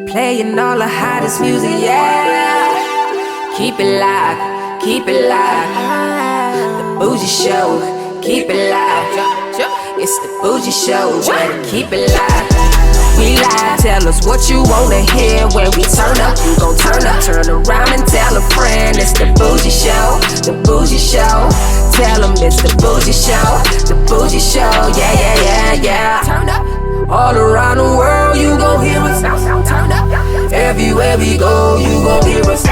Playing all the hottest music, yeah. Keep it locked, keep it locked. The Bougie Show, keep it locked. It's the Bougie Show, keep it locked. We live, tell us what you wanna hear. When we turn up, you gon' turn up. Turn around and tell a friend. It's the Bougie Show, the Bougie Show. Tell them it's the Bougie Show, the Bougie Show. Yeah, yeah, yeah, yeah. Turn up. All around the world, you gon' hear us. Turn up. Everywhere we go, you gon' hear us.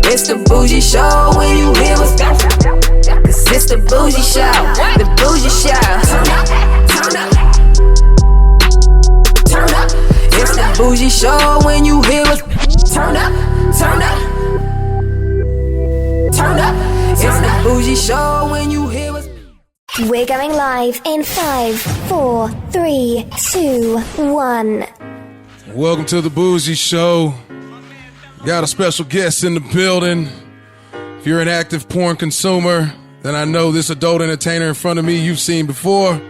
It's the Bougie Show when you hear us. Cause it's the Bougie Show, the Bougie Show. Turn up, turn up. Turn up. It's the Bougie Show when you hear us. Turn up, turn up. Turn up. It's the Bougie Show when you hear us. We're going live in 5, 4, 3, 2, 1. Welcome to the Bougie Show. Got a special guest in the building. If you're an active porn consumer, then I know this adult entertainer in front of me you've seen before.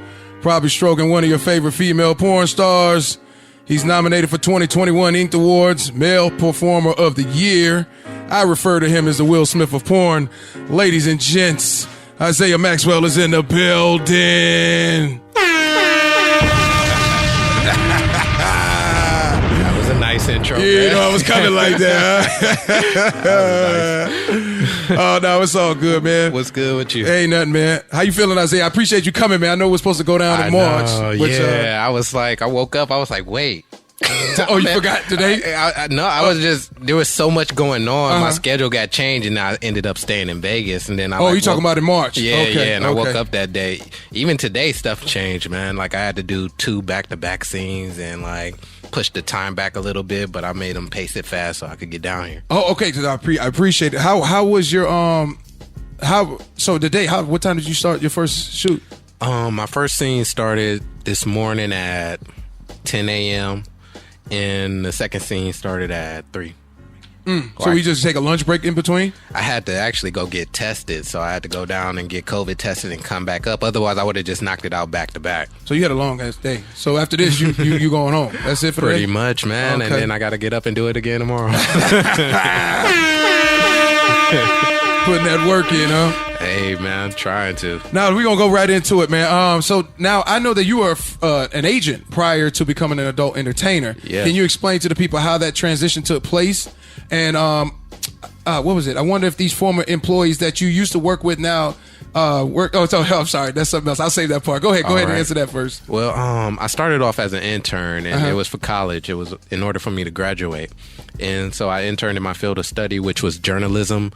Probably stroking one of your favorite female porn stars. He's nominated for 2021 Inked Awards, Male Performer of the Year. I refer to him as the Will Smith of porn. Ladies and gents, Isiah Maxwell is in the building. That was a nice intro. Yeah, you know, I was coming like that. That was nice. Oh, no, it's all good, man. What's good with you? Ain't nothing, man. How you feeling, Isiah? I appreciate you coming, man. I know we're supposed to go down in March. I was like, I woke up, I was like, wait. Oh, you forgot today? No, I was just, there was so much going on. My schedule got changed and I ended up staying in Vegas. And then you talking about in March? Yeah, okay, yeah. And I woke up that day. Even today, stuff changed, man. Like I had to do 2 back-to-back scenes and like push the time back a little bit, but I made them pace it fast so I could get down here. Oh, okay. Because I appreciate it. How was your what time did you start your first shoot? My first scene started this morning at 10 a.m. and the second scene started at 3. So you just take a lunch break in between? I had to actually go get tested, so I had to go down and get COVID tested and come back up. Otherwise, I would have just knocked it out back to back. So you had a long ass day. So after this, you going home? That's it for the day? Pretty much, man. Okay. And then I got to get up and do it again tomorrow. Putting that work in, huh? Hey, man, trying to. Now we're gonna go right into it, man. So now I know that you were an agent prior to becoming an adult entertainer. Yeah. Can you explain to the people how that transition took place? And what was it? I wonder if these former employees that you used to work with now work. Oh, I'm sorry, that's something else. I'll save that part. Go ahead and answer that first. Well, I started off as an intern, and it was for college. It was in order for me to graduate, and so I interned in my field of study, which was journalism.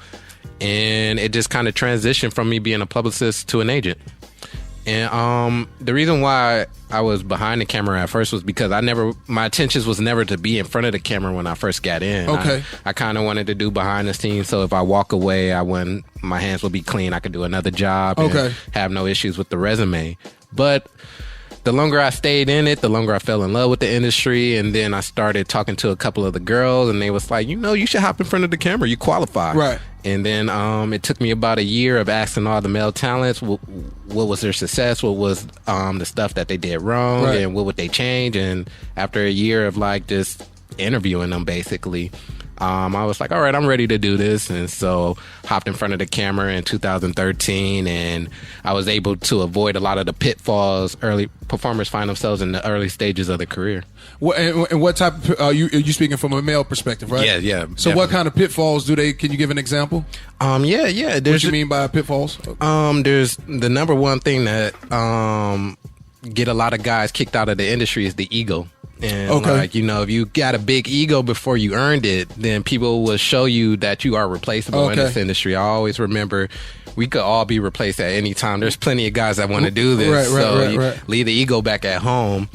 And it just kind of transitioned from me being a publicist to an agent. And the reason why I was behind the camera at first was because my intentions was never to be in front of the camera when I first got in. Okay. I kind of wanted to do behind the scenes, so if I walk away, my hands would be clean. I could do another job and have no issues with the resume. But the longer I stayed in it, the longer I fell in love with the industry. And then I started talking to a couple of the girls, and they was like, you should hop in front of the camera. You qualify. Right. And then it took me about a year of asking all the male talents what was their success, what was the stuff that they did wrong, and what would they change. And after a year of like just interviewing them, basically, I was like, all right, I'm ready to do this. And so hopped in front of the camera in 2013, and I was able to avoid a lot of the pitfalls early performers find themselves in the early stages of their career. And what type of, you speaking from a male perspective, right? Yeah. So definitely. What kind of pitfalls can you give an example? Yeah. What do you mean by pitfalls? There's the number one thing that get a lot of guys kicked out of the industry is the ego. And if you got a big ego before you earned it, then people will show you that you are replaceable in this industry. I always remember we could all be replaced at any time. There's plenty of guys that want to do this. Right. Leave the ego back at home.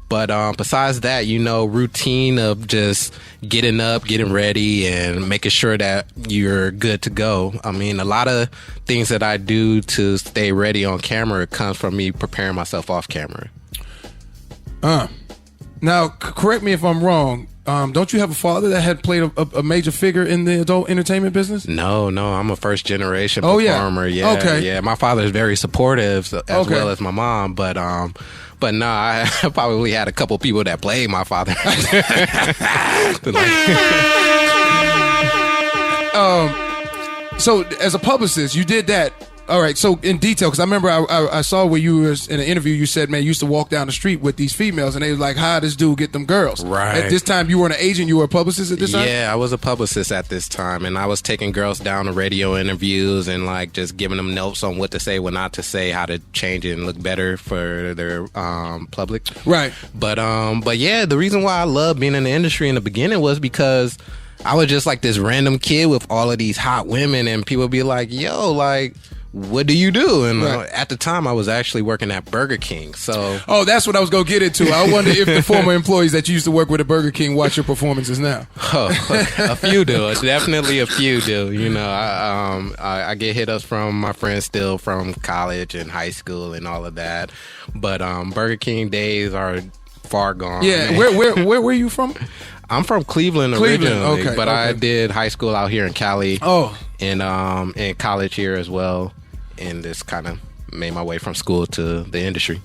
But besides that, routine of just getting up, getting ready, and making sure that you're good to go. I mean, a lot of things that I do to stay ready on camera comes from me preparing myself off camera. Now, correct me if I'm wrong. don't you have a father that had played a major figure in the adult entertainment business? No, I'm a first generation performer. Yeah, okay. Yeah, my father is very supportive as well as my mom, but no, I probably had a couple people that played my father. So as a publicist, you did that. All right, so in detail, because I remember I saw where you were in an interview, you said, man, you used to walk down the street with these females, and they was like, how this dude get them girls? Right. At this time, you weren't an agent, you were a publicist at this time? Yeah, I was a publicist at this time, and I was taking girls down to radio interviews and like just giving them notes on what to say, what not to say, how to change it and look better for their public. Right. But yeah, the reason why I loved being in the industry in the beginning was because I was just like this random kid with all of these hot women, and people be like, yo, like, what do you do? And at the time, I was actually working at Burger King. So, that's what I was going to get into. I wonder if the former employees that you used to work with at Burger King watch your performances now. A few do. Definitely a few do. You know, I get hit ups from my friends still from college and high school and all of that. But Burger King days are far gone. Yeah. Man. Where were you from? I'm from Cleveland originally, okay, but I did high school out here in Cali. And college here as well. And just kind of made my way from school to the industry.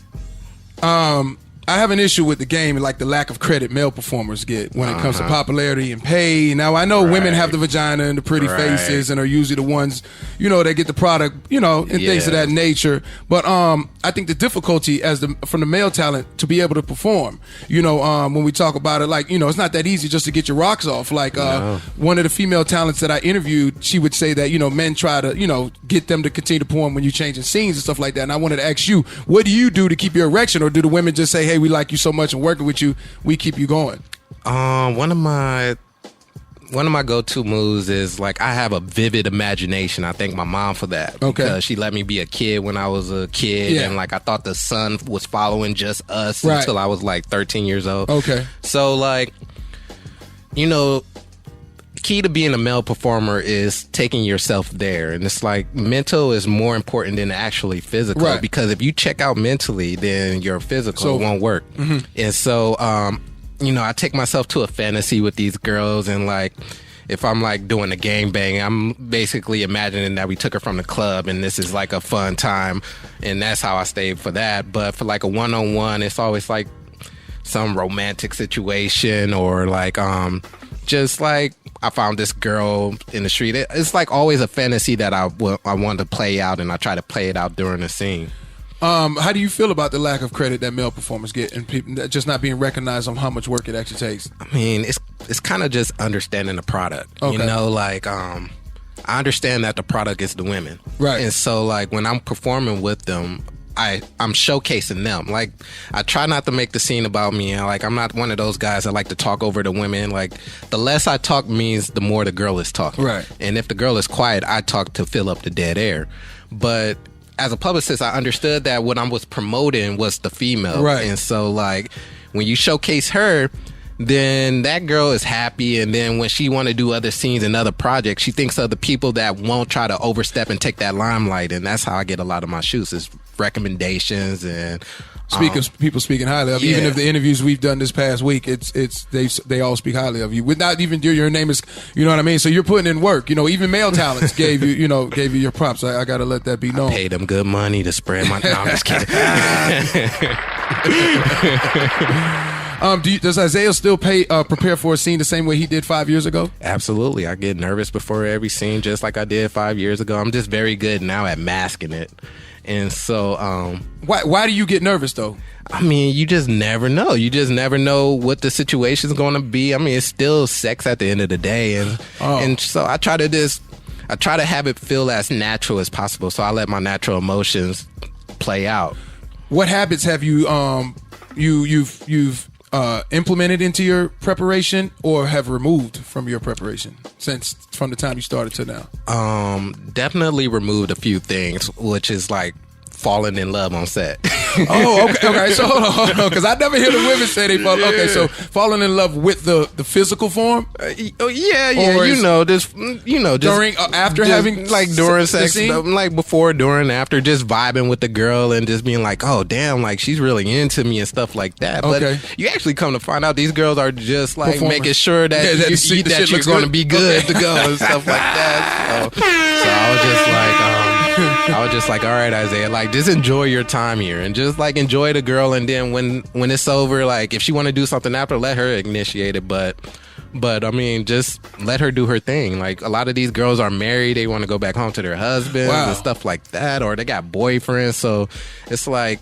I have an issue with the game and like the lack of credit male performers get when it comes to popularity and pay. Now I know women have the vagina and the pretty faces and are usually the ones, you know, that get the product, you know, and things of that nature. But I think the difficulty from the male talent to be able to perform, you know, when we talk about it, like, you know, it's not that easy just to get your rocks off. Like one of the female talents that I interviewed, she would say that, you know, men try to, you know, get them to continue to perform when you're changing scenes and stuff like that. And I wanted to ask you, what do you do to keep your erection, or do the women just say, hey, we like you so much and working with you, we keep you going? One of my go-to moves is like I have a vivid imagination. I thank my mom for that because she let me be a kid when I was a kid, and like I thought the sun was following just us until I was like 13 years old. So like, you know, key to being a male performer is taking yourself there, and it's like mental is more important than actually physical, because if you check out mentally, then your physical won't work. And so you know, I take myself to a fantasy with these girls, and like if I'm like doing a gangbang, I'm basically imagining that we took her from the club and this is like a fun time, and that's how I stay for that. But for like a one-on-one, it's always like some romantic situation, or like just like I found this girl in the street. It's like always a fantasy that I want to play out, and I try to play it out during the scene. How do you feel about the lack of credit that male performers get, and people that just not being recognized on how much work it actually takes? I mean, it's kind of just understanding the product. You know, like I understand that the product is the women, and so like when I'm performing with them, I'm showcasing them. Like, I try not to make the scene about me. And like, I'm not one of those guys that like to talk over the women. Like, the less I talk means the more the girl is talking. And if the girl is quiet, I talk to fill up the dead air. But as a publicist, I understood that what I was promoting was the female. And so like, when you showcase her, then that girl is happy, and then when she want to do other scenes and other projects, she thinks of the people that won't try to overstep and take that limelight, and that's how I get a lot of my shoots, is recommendations and people speaking highly of you. Even if the interviews we've done this past week, they all speak highly of you without even your name is, you know what I mean? So you're putting in work. You know, even male talents gave you your props. I got to let that be known. I paid them good money to spread my. No, I'm just kidding. Does Isiah still prepare for a scene the same way he did 5 years ago? Absolutely. I get nervous before every scene, just like I did 5 years ago. I'm just very good now at masking it. And so why do you get nervous though? I mean, you just never know. You just never know what the situation's going to be. I mean, it's still sex at the end of the day, and so I try to have it feel as natural as possible. So I let my natural emotions play out. What habits have you you've implemented into your preparation, or have removed from your preparation from the time you started to now? Definitely removed a few things, which is like falling in love on set. Oh, okay. So hold on, because I never hear the women say they fall. Okay, so falling in love with the physical form. Just during, after just, having like during sex, scene? like before, during, after, just vibing with the girl and just being like, oh damn, like she's really into me and stuff like that. Okay. But you actually come to find out these girls are just like making sure that that you're going to be good to go and stuff like that. So I was just like, all right, Isaiah, like just enjoy your time here and just like enjoy the girl, and then when it's over, like if she want to do something after, let her initiate it. But I mean, just let her do her thing. Like a lot of these girls are married, they want to go back home to their husbands and stuff like that, or they got boyfriends. So it's like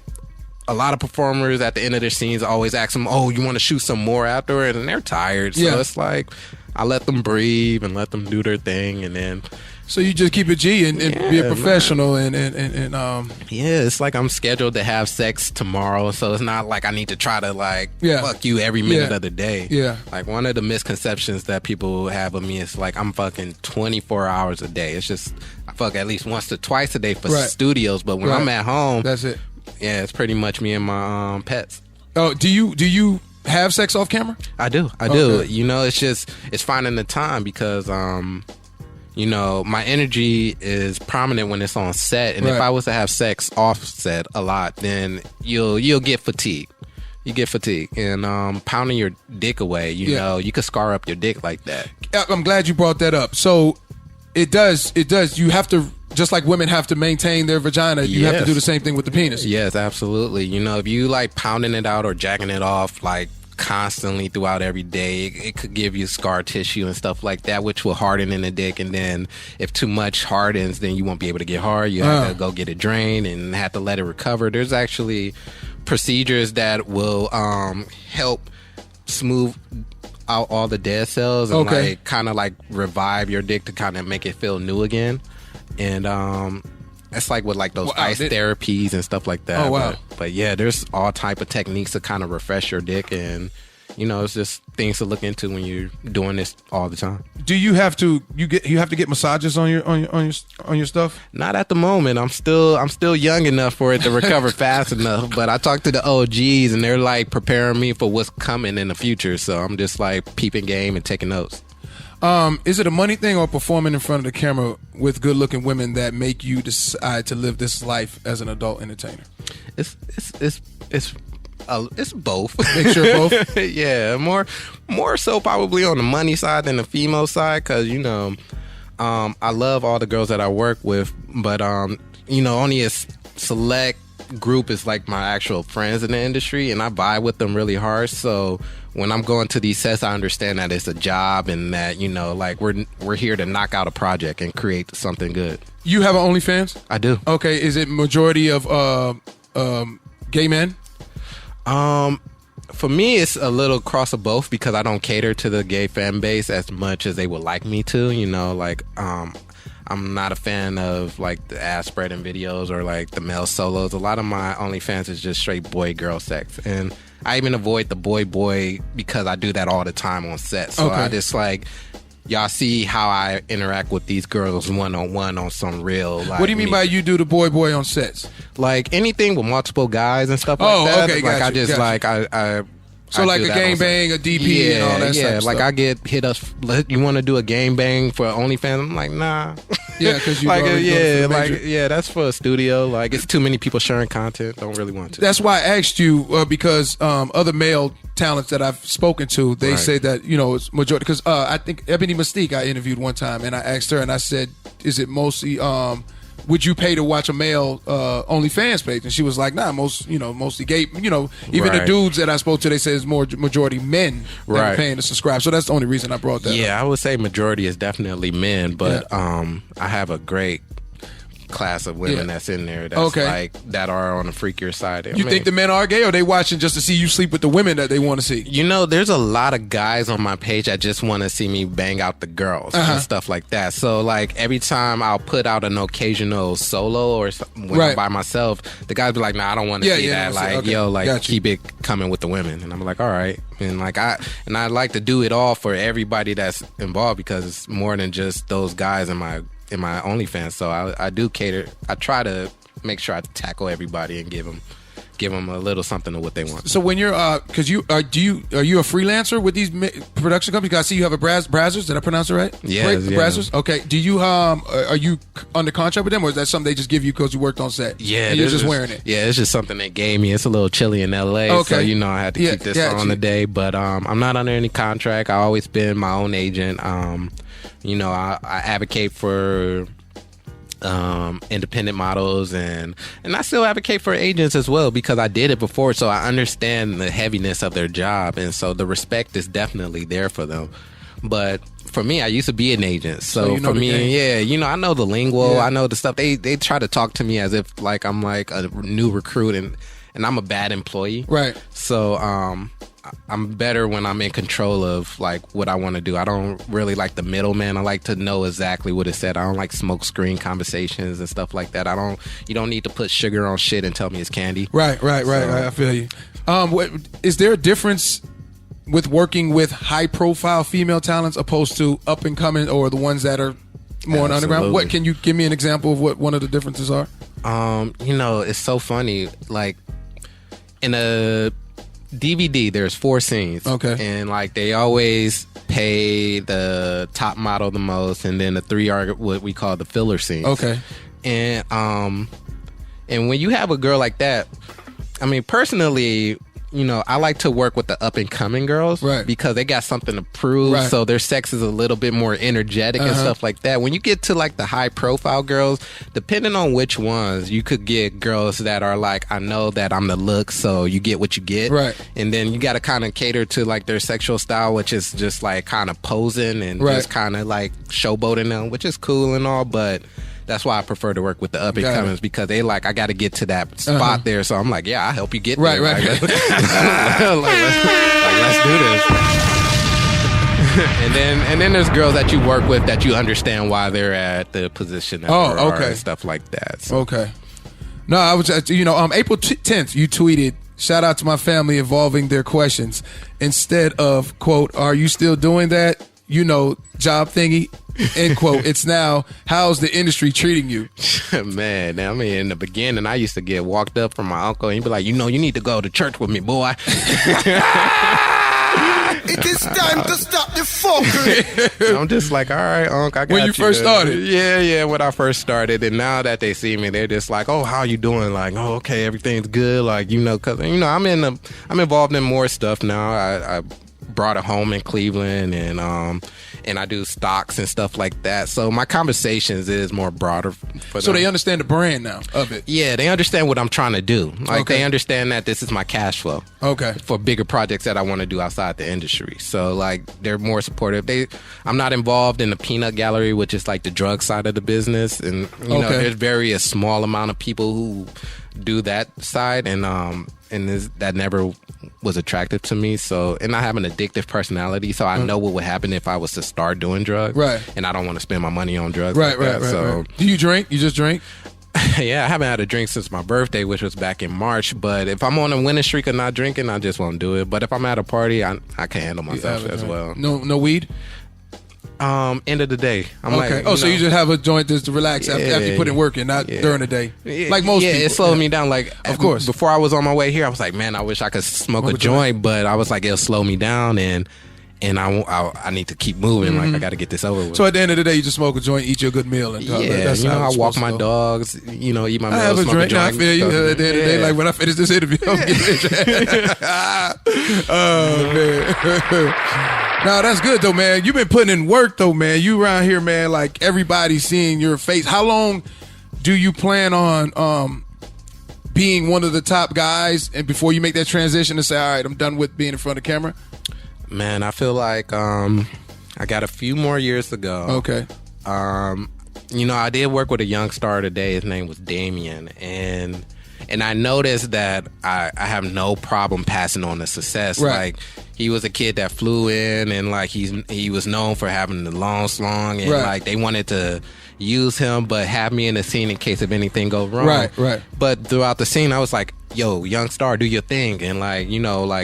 a lot of performers at the end of their scenes always ask them, oh, you want to shoot some more afterward, and they're tired. So it's like I let them breathe and let them do their thing, and then. So you just keep it G and be a professional and it's like I'm scheduled to have sex tomorrow, so it's not like I need to try to like fuck you every minute of the day. Yeah. Like one of the misconceptions that people have of me is like I'm fucking 24 hours a day. It's just I fuck at least once to twice a day for studios, but when I'm at home, that's it. Yeah, it's pretty much me and my pets. Oh, do you have sex off camera? I do. Okay. You know, it's finding the time because you know, my energy is prominent when it's on set, and if I was to have sex off set a lot, then you'll get fatigued. You get fatigued, and pounding your dick away, you know, you could scar up your dick like that. I'm glad you brought that up. So it does. You have to, just like women have to maintain their vagina, you have to do the same thing with the penis. Yes, absolutely. You know, if you like pounding it out or jacking it off, like constantly throughout every day, it could give you scar tissue and stuff like that, which will harden in the dick, and then if too much hardens, then you won't be able to get hard. You have to go get it drained and have to let it recover. There's actually procedures that will help smooth out all the dead cells and like kind of like revive your dick to kind of make it feel new again. And it's like with like those ice therapies and stuff like that. Oh, wow. But yeah, there's all type of techniques to kind of refresh your dick, and you know, it's just things to look into when you're doing this all the time. Do you have to get massages on your stuff? Not at the moment. I'm still young enough for it to recover fast enough. But I talked to the OGs, and they're like preparing me for what's coming in the future. So I'm just like peeping game and taking notes. Is it a money thing or performing in front of the camera with good-looking women that make you decide to live this life as an adult entertainer? It's both. Mixture of both? Yeah, more so probably on the money side than the female side, because you know, I love all the girls that I work with, but you know, only a select group is like my actual friends in the industry, and I vibe with them really hard. So when I'm going to these sets, I understand that it's a job and that, you know, like we're here to knock out a project and create something good. You have an OnlyFans? I do. Okay, is it majority of gay men? For me, it's a little cross of both because I don't cater to the gay fan base as much as they would like me to. You know, like I'm not a fan of like the ass spreading videos or like the male solos. A lot of my OnlyFans is just straight boy-girl sex, and I even avoid the boy because I do that all the time on set. So I just like, y'all see how I interact with these girls one-on-one on some real. Like, what do you mean by you do the boy on sets? Like anything with multiple guys and stuff like that. Okay, like I just like I. So like a gangbang, a DP, and all that stuff. Yeah, like I get hit up. You want to do a gangbang for OnlyFans? I'm like, nah. Yeah, because you like that's for a studio. Like it's too many people sharing content. Don't really want to. That's why I asked you because other male talents that I've spoken to, they say that, you know, it's majority. Because I think Ebony Mystique I interviewed one time, and I asked her, and I said, is it mostly would you pay to watch a male OnlyFans page? And she was like, nah, mostly gay. You know, even the dudes that I spoke to, they say it's more majority men that are paying to subscribe. So that's the only reason I brought that up. I would say majority is definitely men, but I have a great class of women that's in there that's like that are on the freakier side. You think the men are gay, or they watching just to see you sleep with the women that they want to see? You know, there's a lot of guys on my page that just want to see me bang out the girls and stuff like that. So like every time I'll put out an occasional solo or when I'm by myself, the guys be like, nah, I don't want to see that. Like, yo, like keep it coming with the women. And I'm like, all right. And like I like to do it all for everybody that's involved, because it's more than just those guys in my OnlyFans. So I do cater. I try to make sure I tackle everybody and give them a little something of what they want. So when you're, because are you a freelancer with these production companies? Because I see you have a Brazzers. Did I pronounce it right? Yeah, Brazzers. Okay. Do you are you under contract with them, or is that something they just give you because you worked on set? Yeah, and you're just wearing it. Yeah, it's just something they gave me. It's a little chilly in LA, okay. So I had to keep this on the day. But I'm not under any contract. I always been my own agent. I advocate for independent models and I still advocate for agents as well because I did it before, so I understand the heaviness of their job, and so the respect is definitely there for them. But for me, I used to be an agent, so for me, I know the lingo, I know the stuff. They try to talk to me as if like I'm like a new recruit and I'm a bad employee, right? So I'm better when I'm in control of like what I want to do. I don't really like the middleman. I like to know exactly what is said. I don't like smoke screen conversations and stuff like that. You don't need to put sugar on shit and tell me it's candy. Right. I feel you. Is there a difference with working with high profile female talents opposed to up and coming or the ones that are more underground? What can you give me an example of what one of the differences are? It's so funny. Like in a DVD, there's 4 scenes. Okay. And like they always pay the top model the most, and then the 3 are what we call the filler scenes. Okay. And when you have a girl like that, I mean, personally, I like to work with the up and coming girls, right? Because they got something to prove, right. So their sex is a little bit more energetic and stuff like that. When you get to like the high profile girls, depending on which ones, you could get girls that are like, I know that I'm the look, so you get what you get, right? And then you got to kind of cater to like their sexual style, which is just like kind of posing and just kind of like showboating them, which is cool and all, but that's why I prefer to work with the up and comers because they like, I got to get to that spot there. So I'm like, I'll help you get there. Right. Let's do this. and then there's girls that you work with that you understand why they're at the position that they're are and stuff like that. So. Okay. No, I was, April 10th, you tweeted, shout out to my family involving their questions instead of, quote, are you still doing that? Job thingy, end quote. It's now, how's the industry treating you? Man, I mean, in the beginning, I used to get walked up from my uncle and he'd be like, you need to go to church with me, boy. It is time to stop the fuckery. I'm just like, all right, Unc, I got you. When you first started? Yeah, when I first started. And now that they see me, they're just like, oh, how you doing? Like, oh, okay, everything's good. Like, because, I'm involved in more stuff now. I brought a home in Cleveland and I do stocks and stuff like that. So my conversations is more broader for them. So they understand the brand now of it. Yeah, they understand what I'm trying to do. Like they understand that this is my cash flow. Okay. For bigger projects that I want to do outside the industry. So like they're more supportive. I'm not involved in the peanut gallery, which is like the drug side of the business. And there's very a small amount of people who do that side and that never was attractive to me. So, and I have an addictive personality, so I know what would happen if I was to start doing drugs. Right. And I don't want to spend my money on drugs. Right. So, do you drink? You just drink? Yeah, I haven't had a drink since my birthday, which was back in March. But if I'm on a winning streak of not drinking, I just won't do it. But if I'm at a party, I can handle myself as well. No weed? End of the day. I'm okay. Like, so you just have a joint just to relax after you put in work and not during the day, like most people. It slowed me down. Like, of course. Before I was on my way here, I was like, man, I wish I could smoke a joint, but I was like, it'll slow me down, and I need to keep moving. Mm-hmm. Like, I got to get this over with. So at the end of the day, you just smoke a joint, eat your good meal, and I walk my dogs. Eat my meal. I have a drink. I feel you. At the end of the day, like when I finish this interview, I'm getting oh man. No, that's good though, man. You've been putting in work though, man. You around here, man, like everybody's seeing your face. How long do you plan on being one of the top guys and before you make that transition to say, all right, I'm done with being in front of the camera? Man, I feel like I got a few more years to go. Okay. I did work with a young star today. His name was Damien, and I noticed that I have no problem passing on the success. Right. Like, he was a kid that flew in, and like he was known for having the long slong, and like they wanted to use him, but have me in the scene in case if anything goes wrong. Right. But throughout the scene, I was like, yo, young star, do your thing. And like,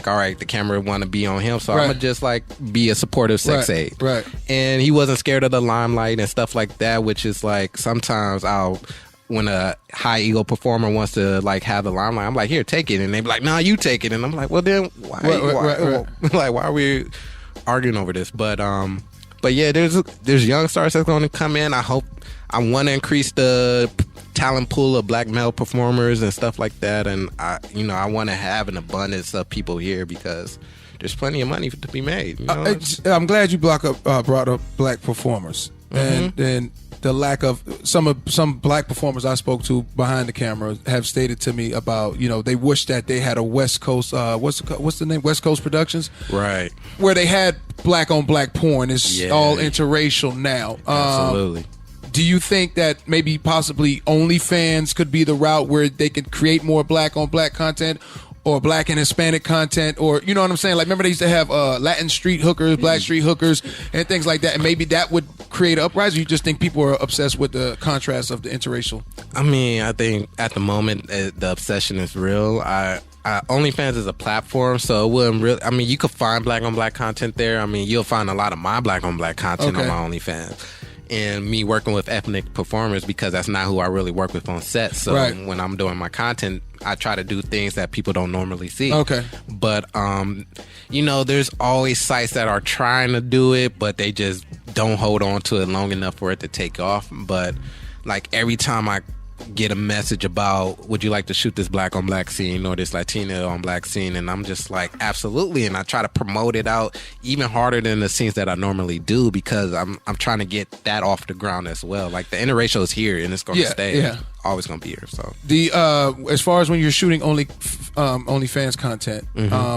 all right, the camera want to be on him, so I'm gonna just like be a supportive sex aid. Right. And he wasn't scared of the limelight and stuff like that, which is like sometimes when a high ego performer wants to like have the limelight, I'm like, here, take it, and they be like, nah, you take it, and I'm like, well then why like why are we arguing over this? But yeah, there's young stars that's going to come in. I want to increase the talent pool of black male performers and stuff like that, and I want to have an abundance of people here because there's plenty of money to be made. You know? I'm glad you brought up black performers, and the lack of some black performers I spoke to behind the camera have stated to me about, they wish that they had a West Coast what's the name, West Coast Productions, right, where they had black on black porn. It's all interracial now. Absolutely. Do you think that maybe possibly OnlyFans could be the route where they could create more black on black content, or black and Hispanic content, or you know what I'm saying? Like, remember they used to have Latin street hookers, black street hookers, and things like that, and maybe that would create an uprising? Or you just think people are obsessed with the contrast of the interracial? I mean, I think at the moment the obsession is real. OnlyFans is a platform, so it wouldn't really. I mean, you could find black on black content there. I mean, you'll find a lot of my black on black content on my OnlyFans. And me working with ethnic performers, because that's not who I really work with on set. So when I'm doing my content, I try to do things that people don't normally see. Okay. But, there's always sites that are trying to do it, but they just don't hold on to it long enough for it to take off. But, like, every time I get a message about, would you like to shoot this black on black scene or this Latina on black scene, and I'm just like, absolutely, and I try to promote it out even harder than the scenes that I normally do, because I'm trying to get that off the ground as well. Like, the interracial is here and it's going to stay. Yeah. Always going to be here. So as far as when you're shooting OnlyFans content,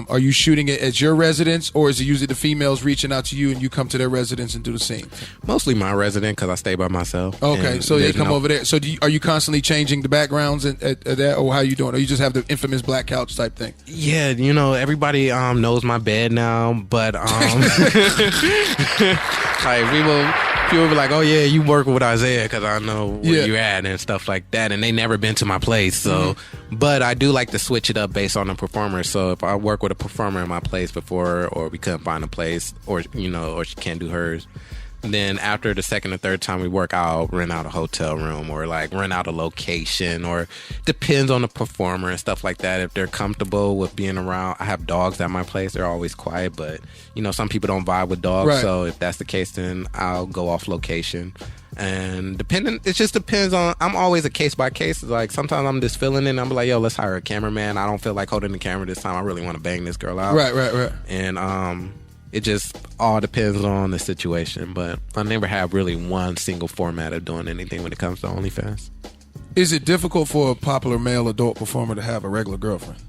are you shooting it at your residence, or is it usually the females reaching out to you and you come to their residence and do the scene? Mostly my resident, because I stay by myself. Okay, so they come over there. So are you constantly changing the backgrounds at that, or how you doing? Or you just have the infamous black couch type thing? Yeah, everybody knows my bed now, but like people be like, oh yeah, you work with Isiah because I know where you at and stuff like that, and they never been to my place. So but I do like to switch it up based on the performer. So if I work with a performer in my place before, or we couldn't find a place, or or she can't do hers, then after the second or third time we work, I'll rent out a hotel room, or like rent out a location, or depends on the performer and stuff like that. If they're comfortable with being around, I have dogs at my place. They're always quiet, but some people don't vibe with dogs. Right. So if that's the case, then I'll go off location. And it just depends on, I'm always a case by case. Like, sometimes I'm just feeling it and I'm like, yo, let's hire a cameraman. I don't feel like holding the camera this time. I really want to bang this girl out. Right. And it just all depends on the situation, but I never have really one single format of doing anything when it comes to OnlyFans. Is it difficult for a popular male adult performer to have a regular girlfriend?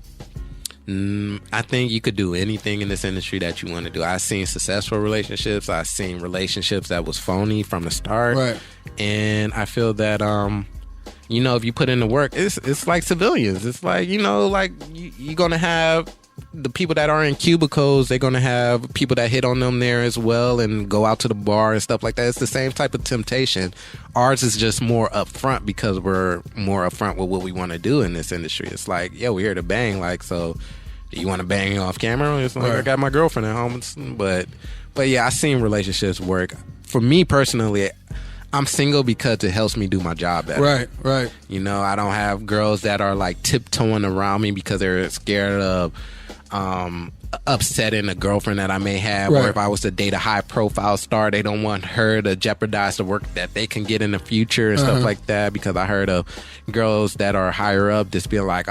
I think you could do anything in this industry that you want to do. I've seen successful relationships. I've seen relationships that was phony from the start. Right. And I feel that, if you put in the work, it's like civilians. It's like, you're going to have the people that are in cubicles, they're going to have people that hit on them there as well and go out to the bar and stuff like that. It's the same type of temptation. Ours is just more upfront because we're more upfront with what we want to do in this industry. It's like, yo, we're here to bang. Like, so do you want to bang off camera? It's like, I got my girlfriend at home. But yeah, I've seen relationships work. For me personally, I'm single because it helps me do my job better. Right. I don't have girls that are like tiptoeing around me because they're scared of upsetting a girlfriend that I may have, or if I was to date a high profile star, they don't want her to jeopardize the work that they can get in the future and stuff like that, because I heard of girls that are higher up just being like,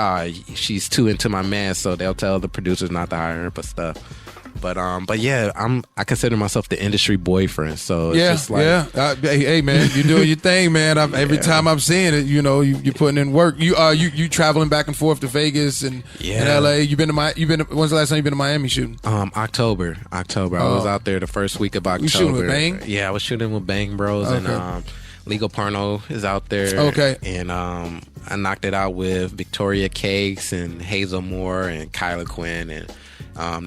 she's too into my man, so they'll tell the producers not to hire her for stuff. But yeah, I consider myself the industry boyfriend. So it's just like, hey man, you doing your thing, man. Every time I'm seeing it, you're putting in work. You traveling back and forth to Vegas and LA. When's the last time you've been to Miami shooting? October. I was out there the first week of October. You shooting with Bang? Yeah, I was shooting with Bang Bros, and Legal Porno is out there. Okay. And I knocked it out with Victoria Cakes and Hazel Moore and Kyla Quinn, and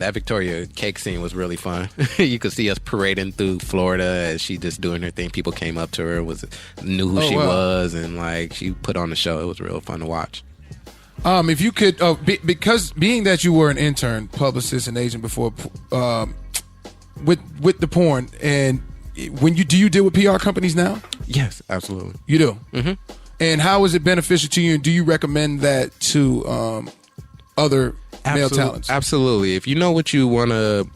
that Victoria Cake scene was really fun. You could see us parading through Florida as she just doing her thing. People came up to her, knew who she was, and like she put on the show. It was real fun to watch. If you could, because being that you were an intern, publicist, and agent before, with the porn, and do you deal with PR companies now? Yes, absolutely. You do. Mm-hmm. And how is it beneficial to you? And do you recommend that to other male talents? Absolutely. If you know what you want to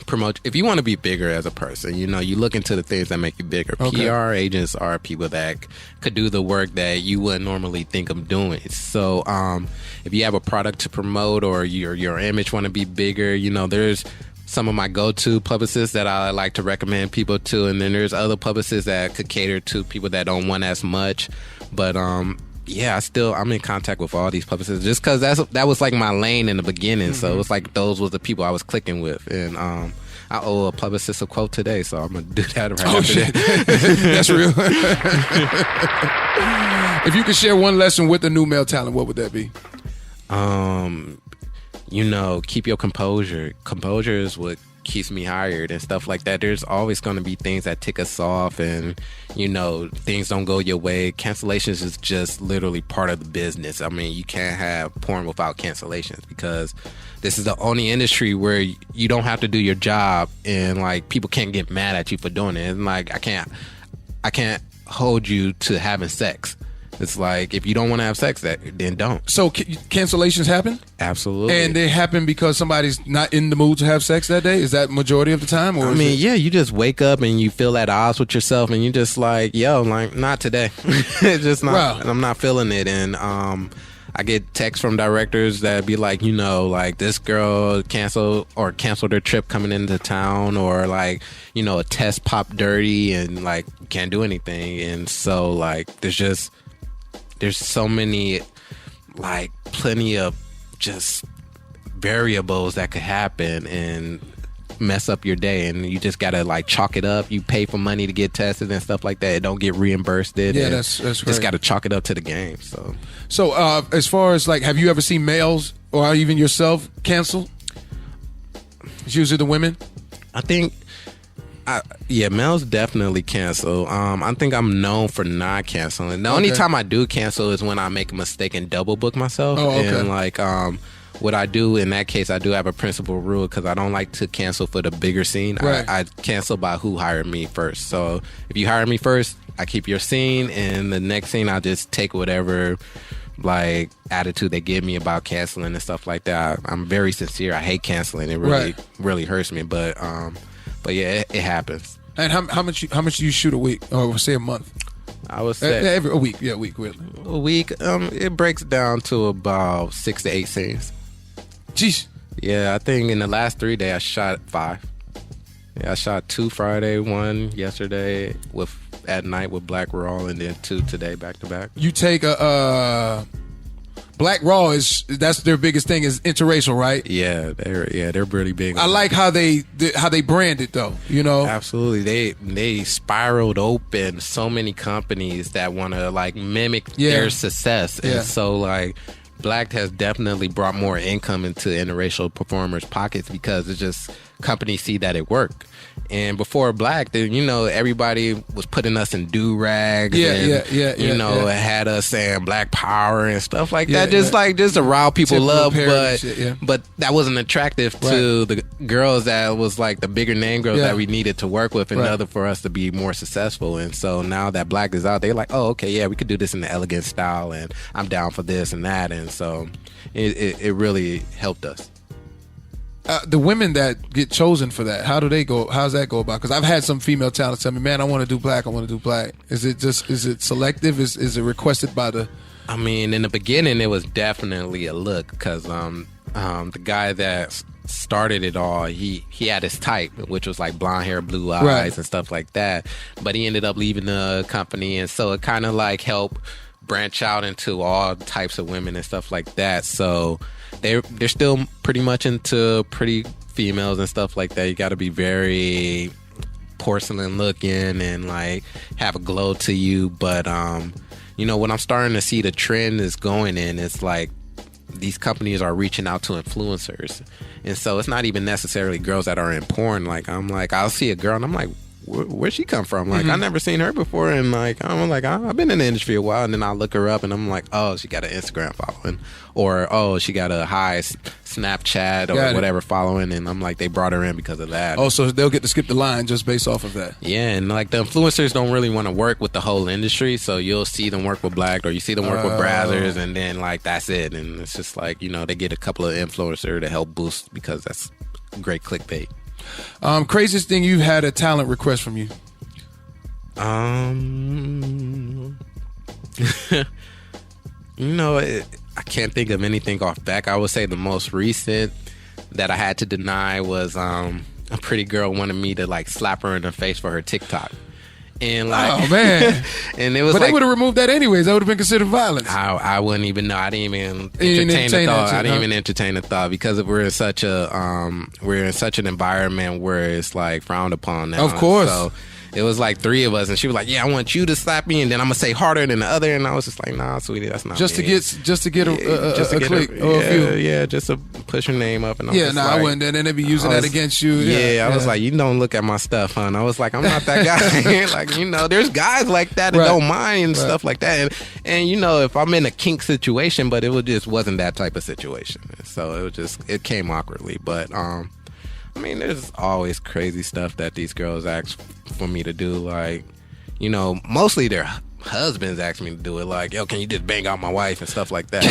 promote, if you want to be bigger as a person, you look into the things that make you bigger. Okay. PR agents are people that could do the work that you wouldn't normally think of doing. So if you have a product to promote or your image want to be bigger, there's some of my go-to publicists that I like to recommend people to, and then there's other publicists that could cater to people that don't want as much. But yeah, I'm in contact with all these publicists just because that was like my lane in the beginning. So it was like those were the people I was clicking with, and I owe a publicist a quote today, so I'm gonna do that right after shit. that. That's real. If you could share one lesson with a new male talent, what would that be? Keep your composure. Composure is what keeps me hired and stuff like that. There's always going to be things that tick us off, and things don't go your way. Cancellations is just literally part of the business. I mean, you can't have porn without cancellations, because this is the only industry where you don't have to do your job, and like people can't get mad at you for doing it. And like I can't hold you to having sex. It's like, if you don't want to have sex, then don't. So cancellations happen? Absolutely. And they happen because somebody's not in the mood to have sex that day? Is that majority of the time? Or you just wake up and you feel at odds with yourself, and you just like, not today. It's just not. Wow. I'm not feeling it. And I get texts from directors that be like, like this girl canceled her trip coming into town, or like, a test popped dirty and like can't do anything. And so like, there's so many, like, plenty of just variables that could happen and mess up your day, and you just gotta like chalk it up. You pay for money to get tested and stuff like that. It don't get reimbursed. Yeah, that's great. Just gotta chalk it up to the game. So as far as like, have you ever seen males or even yourself cancel? It's usually the women. I think. Males definitely cancel. I think I'm known for not canceling. The only time I do cancel is when I make a mistake and double book myself. Oh, okay. And like, what I do in that case, I do have a principal rule, because I don't like to cancel for the bigger scene. Right. I cancel by who hired me first. So if you hire me first, I keep your scene, and the next scene I'll just take whatever like attitude they give me about canceling and stuff like that. I'm very sincere. I hate canceling. It really hurts me, but yeah, it happens. And how much do you shoot a week, or say a month? I would say a week. Yeah, a week. Really. A week. It breaks down to about 6 to 8 scenes. Jeez. Yeah, I think in the last 3 days I shot 5. Yeah, I shot 2 Friday, 1 yesterday at night with Black Raw, and then 2 today back to back. You take a Black Raw that's their biggest thing, is interracial, right? Yeah, they're really big. I like how they brand it though. Absolutely. They spiraled open so many companies that want to like mimic their success, and so like Black has definitely brought more income into interracial performers' pockets, because it's just companies see that it worked. And before Black, everybody was putting us in do-rags. It had us saying Black Power and stuff like that. Just to rile people up. But that wasn't attractive to the girls that was like the bigger name girls that we needed to work with in order for us to be more successful. And so now that Black is out, they're like, oh, okay, yeah, we could do this in the elegant style, and I'm down for this and that. And so it really helped us. The women that get chosen for that, how do they go? How's that go about? Because I've had some female talents tell me, "Man, I want to do Black. I want to do Black." Is it selective? Is it requested by the? I mean, in the beginning, it was definitely a look, because the guy that started it all, he had his type, which was like blonde hair, blue eyes, and stuff like that. But he ended up leaving the company, and so it kind of like helped branch out into all types of women and stuff like that. So they're still pretty much into pretty females and stuff like that. You got to be very porcelain looking and like have a glow to you. But what I'm starting to see the trend is going in, it's like these companies are reaching out to influencers, and so it's not even necessarily girls that are in porn. Like I'll see a girl and I'm like, where'd she come from? Like, I never seen her before, and like, I'm like, I've been in the industry a while, and then I look her up, and I'm like, oh, she got an Instagram following, or oh, she got a high Snapchat or whatever following, and I'm like, they brought her in because of that. Oh, so they'll get to skip the line just based off of that. Yeah, and like the influencers don't really want to work with the whole industry, so you'll see them work with Black, or you see them work with Brazzers, and then like that's it, and it's just like, you know, they get a couple of influencers to help boost because that's great clickbait. Craziest thing you've had a talent request from you? You know, I can't think of anything off back. I would say the most recent that I had to deny was a pretty girl wanted me to like slap her in the face for her TikTok. And like, oh man, and it was, but like, they would have removed that anyways. That would have been considered violence. I wouldn't even know. I didn't even entertain the thought. I didn't even entertain the thought because we're in such an environment where it's like frowned upon now. Of course. So it was like 3 of us, and she was like, "Yeah, I want you to slap me, and then I'm gonna say harder than the other." And I was just like, "Nah, sweetie, that's not just me." to get a click or a few. Yeah, just to push her name up. And I wouldn't. And then they'd be using that against you. I was like, "You don't look at my stuff, hon." I was like, "I'm not that guy." Like, you know, there's guys like that that don't mind and stuff like that. And you know, if I'm in a kink situation, but it just wasn't that type of situation, so it came awkwardly. But I mean, there's always crazy stuff that these girls ask for me to do. Like, you know, mostly their husbands ask me to do it. Like, yo, can you just bang out my wife and stuff like that?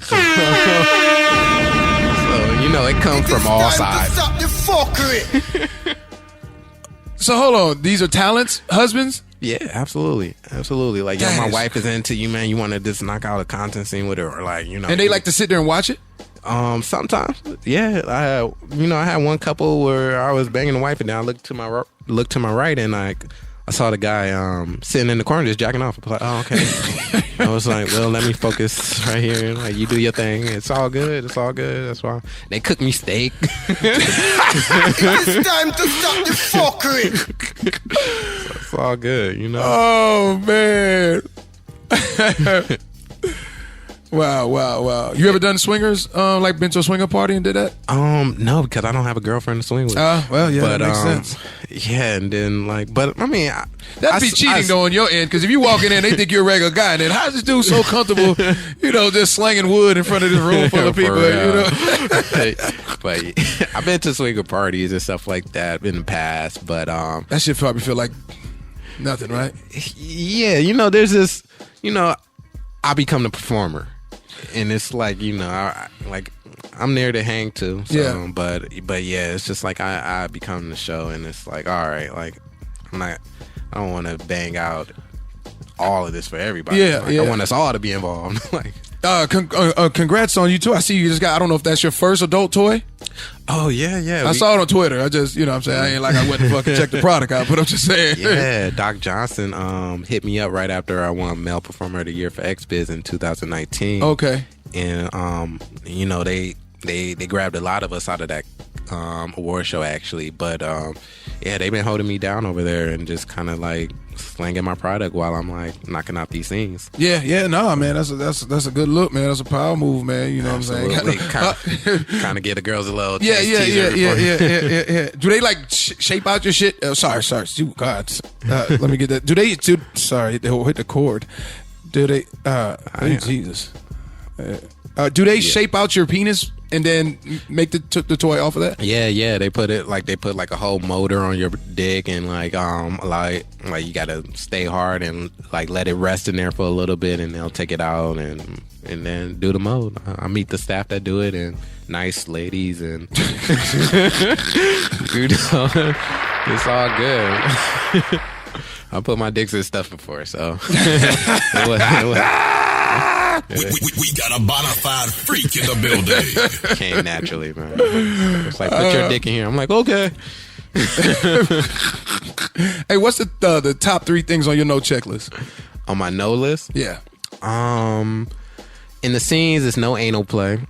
So, you know, it comes from all sides. Stop the fuckery. So hold on, these are talents, husbands? Yeah, absolutely. Like, yo, my wife is into you, man. You want to just knock out a content scene with her, or like, you know. And they like to sit there and watch it? Sometimes, yeah. I had one couple where I was banging the wife, and then I looked to my right, and I saw the guy sitting in the corner just jacking off. I was like, oh, okay. I was like, well, let me focus right here. Like, you do your thing. It's all good. That's why they cooked me steak. It's time to stop the fuckery. So it's all good, you know. Oh man. Wow. You ever done swingers? Like been to a swinger party and did that? No, because I don't have a girlfriend to swing with. Well, yeah, that makes sense. Yeah, and then like, but I mean, that'd be cheating though on your end, because if you walk in there and they think you're a regular guy, and then how's this dude so comfortable, you know, just slanging wood in front of this room full of people, you know? But I've been to swinger parties and stuff like that in the past, but that shit probably feel like nothing, right? Yeah, you know, there's this, you know, I become the performer. And it's like, you know, I'm there to hang too. So, yeah. But yeah, it's just like I become the show, and it's like, all right, like I don't want to bang out all of this for everybody. Yeah, like, I want us all to be involved. Like, congrats on you too. I see you just got, I don't know if that's your first adult toy. Oh yeah. I saw it on Twitter. I just, you know what I'm saying, I ain't like I went to fucking check the product out, but I'm just saying. Yeah, Doc Johnson hit me up right after I won Male Performer of the Year for XBiz in 2019. Okay. And you know, they grabbed a lot of us out of that award show actually, but yeah, they've been holding me down over there and just kind of like slanging my product while I'm like knocking out these scenes. Yeah, no, man, that's a good look, man. That's a power move, man. You know Absolutely. what I'm saying? Kind of get the girls a little yeah. teaser. Do they like shape out your shit? Sorry, God. Let me get that. Sorry, they'll hit the cord. Do they? Jesus. Do they shape out your penis and then make the toy off of that? Yeah. They put like a whole motor on your dick, and like you gotta stay hard and like let it rest in there for a little bit, and they'll take it out and then do the mode. I meet the staff that do it, and nice ladies, and you know, it's all good. I put my dicks in stuff before, so it was. We got a bona fide freak in the building. Came naturally, man. It's like, put your dick in here. I'm like, okay. Hey, what's the top 3 things on your no checklist? On my no list? Yeah. In the scenes, it's no anal play.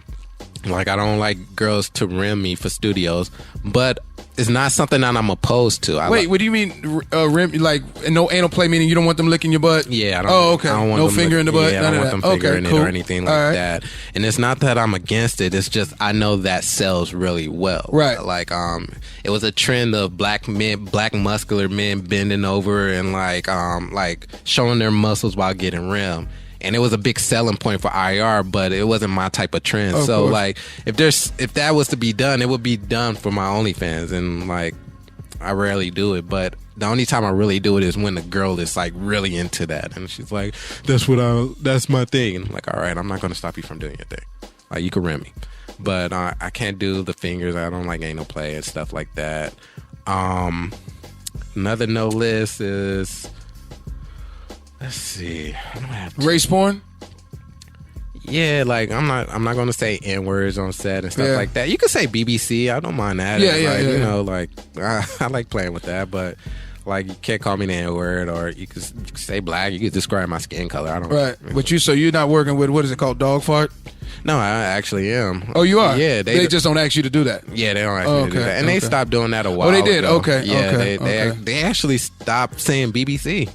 Like, I don't like girls to rim me for studios, but it's not something that I'm opposed to. Wait, what do you mean? Like no anal play, meaning you don't want them licking your butt? Yeah, I don't. Oh, okay. I don't want no them finger in the butt. Yeah, I don't want them fingering it or anything like that. And it's not that I'm against it. It's just I know that sells really well. Right. Like it was a trend of black muscular men bending over and like showing their muscles while getting rim. And it was a big selling point for IR, but it wasn't my type of trend. Of so course. like if that was to be done, it would be done for my OnlyFans. And like I rarely do it, but the only time I really do it is when the girl is like really into that and she's like, that's my thing. And I'm like, all right, I'm not gonna stop you from doing your thing. Like you can rim me. But I can't do the fingers. I don't like anal play and stuff like that. Another no list is, let's see. Race porn? Yeah, like I'm not gonna say N-words on set and stuff like that. You can say BBC, I don't mind that. You know, like I like playing with that, but like you can't call me the N-word, or you can say black, you can describe my skin color. I don't But you're not working with, what is it called, dog fart? No, I actually am. Oh, you are? Yeah, they just don't ask you to do that. Yeah, they don't ask me to do that. And they stopped doing that a while ago. Oh, they did? ago. Okay. Yeah, they actually stopped saying BBC.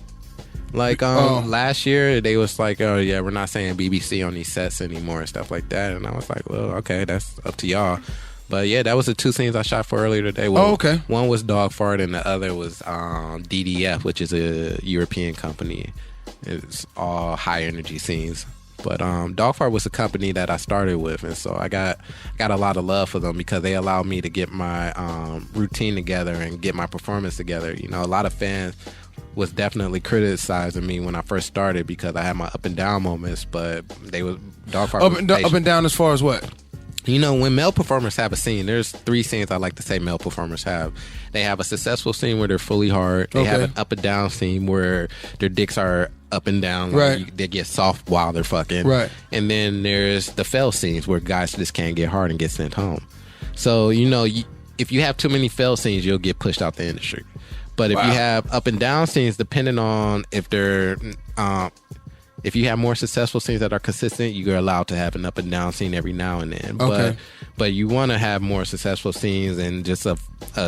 Like last year, they was like, oh yeah, we're not saying BBC on these sets anymore and stuff like that. And I was like, well, okay, that's up to y'all. But yeah, that was the two scenes I shot for earlier today. Well, okay. One was Dog Fart and the other was DDF, which is a European company. It's all high energy scenes. But Dog Fart was a company that I started with, and so I got a lot of love for them because they allowed me to get my routine together and get my performance together. You know, a lot of fans was definitely criticizing me when I first started because I had my up and down moments, but Dog Fart up and down as far as what? You know, when male performers have a scene, there's 3 scenes I like to say male performers have. They have a successful scene where they're fully hard. They have an up and down scene where their dicks are up and down. Like they get soft while they're fucking. Right. And then there's the fail scenes where guys just can't get hard and get sent home. So, you know, if you have too many fail scenes, you'll get pushed out the industry. But if you have up and down scenes, depending on if they're... if you have more successful scenes that are consistent, you're allowed to have an up and down scene every now and then. But you want to have more successful scenes and just a